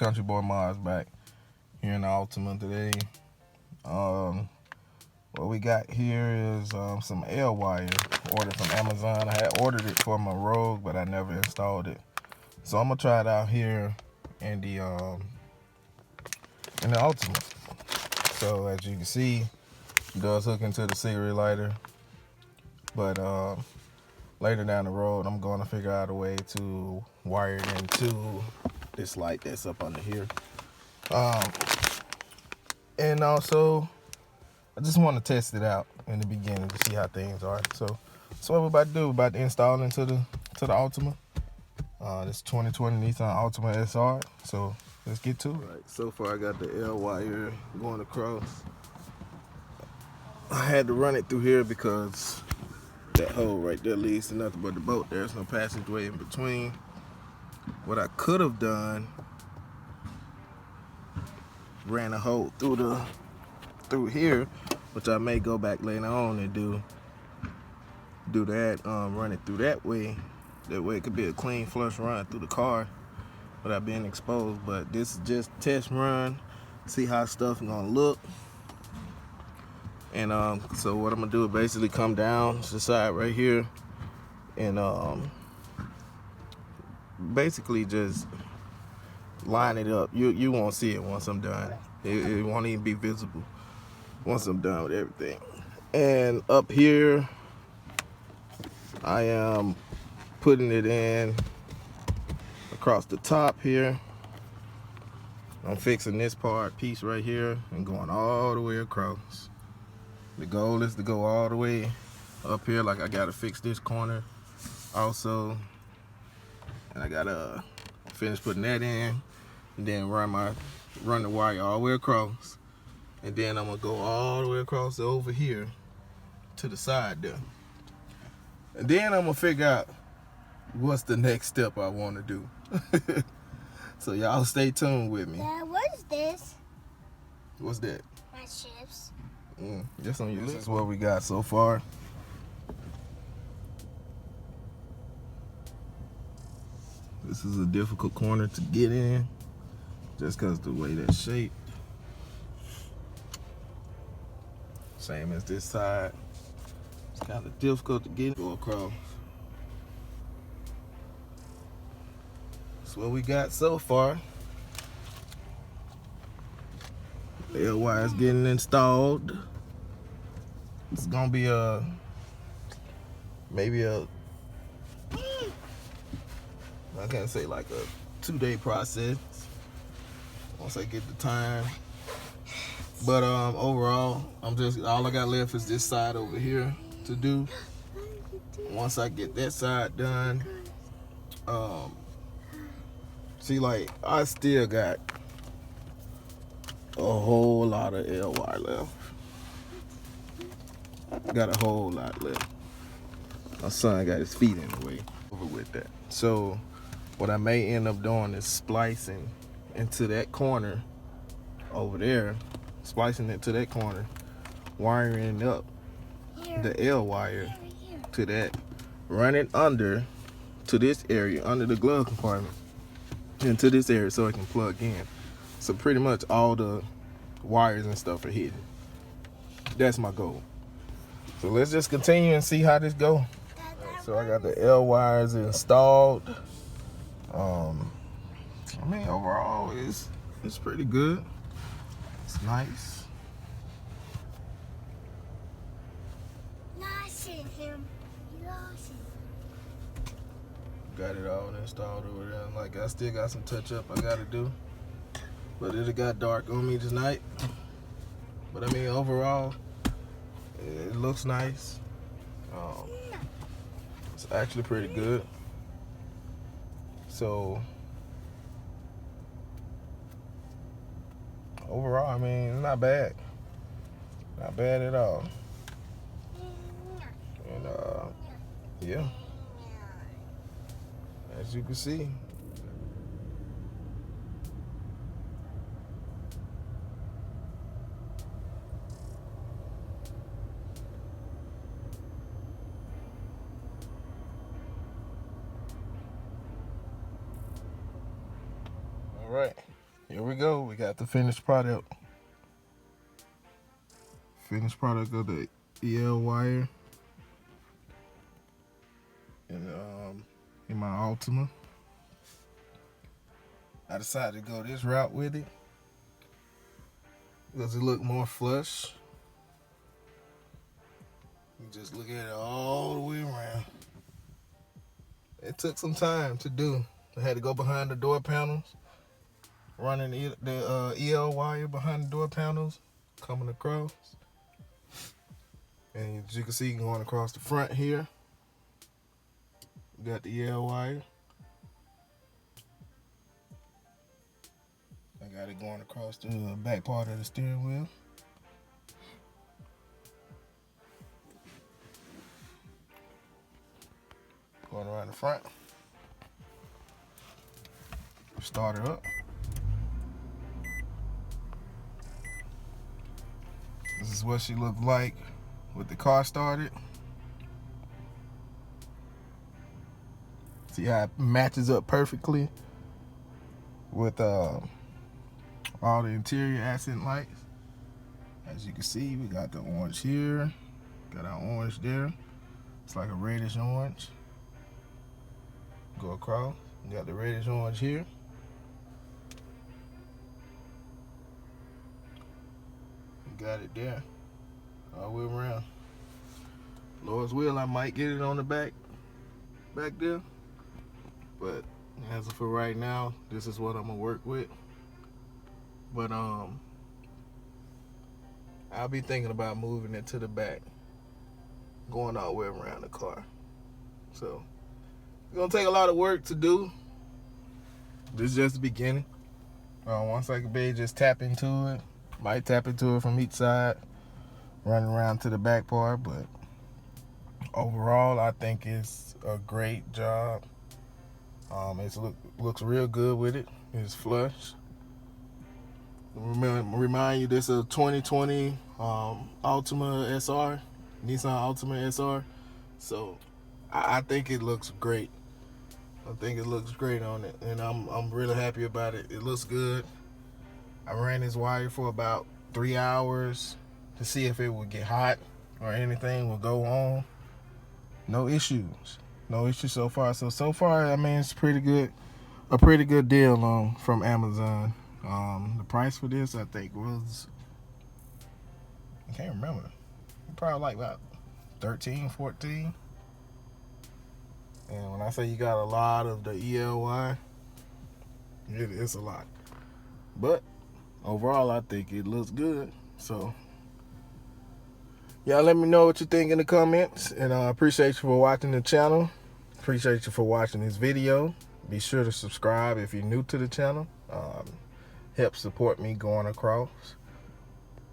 Country Boy Mars back here in the Altima today. What we got here is some ELwire ordered from Amazon. I had ordered it for my Rogue, but I never installed it. So I'm gonna try it out here in the Altima. So as you can see, it does hook into the cigarette lighter, but later down the road, I'm going to figure out a way to wire it into this light that's up under here. And also, I just want to test it out in the beginning to see how things are. So that's what we're about to do. We're about to install into the Altima. This 2020 Nissan Altima SR. So let's get to it. Right, so far I got the ELwire going across. I had to run it through here because that hole right there leads to nothing but the boat. There's no passageway in between. What I could have done, ran a hole through here, which I may go back later on and do that, run it through that way. That way it could be a clean flush run through the car without being exposed. But this is just test run, see how stuff is gonna look. And so what I'm gonna do is basically come down the side right here and basically just line it up. You won't see it once I'm done. It won't even be visible once I'm done with everything. And up here, I am putting it in across the top here. I'm fixing this piece right here and going all the way across. The goal is to go all the way up here. Like I gotta fix this corner also, and I gotta finish putting that in, and then run the wire all the way across, and then I'm gonna go all the way across over here to the side there, and then I'm gonna figure out what's the next step I want to do. So y'all stay tuned with me. Dad, what is this? What's that? My chips. Just on your list. This is what we got so far. This is a difficult corner to get in, just because the way that's shaped. Same as this side. It's kind of difficult to go across. That's what we got so far. The ELwire is getting installed. It's gonna be maybe I can't say like a 2-day process once I get the time. But overall, all I got left is this side over here to do. Once I get that side done, see, like, I still got a whole lot of ELwire left. Got a whole lot left. My son got his feet in the way over with that. So what I may end up doing is splicing into that corner over there, splicing it to that corner, wiring up the ELwire to that, run it under to this area, under the glove compartment, into this area so it can plug in. So pretty much all the wires and stuff are hidden. That's my goal. So let's just continue and see how this go. Right, so I got the ELwires installed. I mean, overall, it's pretty good. It's nice. Got it all installed over there. Like, I still got some touch up I gotta do, but it got dark on me tonight. But I mean, overall, it looks nice. It's actually pretty good. So overall, I mean, it's not bad. Not bad at all. And yeah, as you can see, all right. Here we go. We got the finished product. Finished product of the ELwire in my Altima. I decided to go this route with it because it looked more flush. You just look at it all the way around. It took some time to do. I had to go behind the door panels, running the ELwire behind the door panels, coming across. And as you can see, going across the front here, we got the ELwire. I got it going across the back part of the steering wheel. Going around the front. Start her up. This is what she looked like with the car started. See how it matches up perfectly with all the interior accent lights. As you can see, we got the orange here, got our orange there. It's like a reddish orange. Go across, we got the reddish orange here. Got it there, all the way around. Lord's will, I might get it on the back there. But as of for right now, this is what I'm gonna work with. But I'll be thinking about moving it to the back, going all the way around the car. So it's gonna take a lot of work to do. This is just the beginning. Once I can be just tap into it, might tap into it from each side, running around to the back part. But overall, I think it's a great job. It looks real good with it. It's flush. Remind you, this is a 2020 Altima SR, Nissan Altima SR. So I think it looks great. I think it looks great on it, and I'm really happy about it. It looks good. I ran this wire for about 3 hours to see if it would get hot or anything would go on. No issues. No issues so far. So far, I mean, it's pretty good. A pretty good deal from Amazon. The price for this, I think, was, I can't remember. Probably like about 13, 14. And when I say you got a lot of the ELwire, it's a lot. But overall, I think it looks good. So y'all let me know what you think in the comments. And I appreciate you for watching the channel. Appreciate you for watching this video. Be sure to subscribe if you're new to the channel. Help support me going across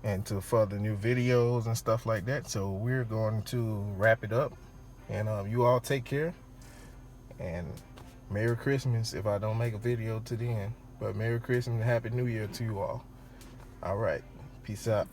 and to further new videos and stuff like that. So we're going to wrap it up. And you all take care. And Merry Christmas if I don't make a video to the end. But Merry Christmas and Happy New Year to you all. All right. Peace out.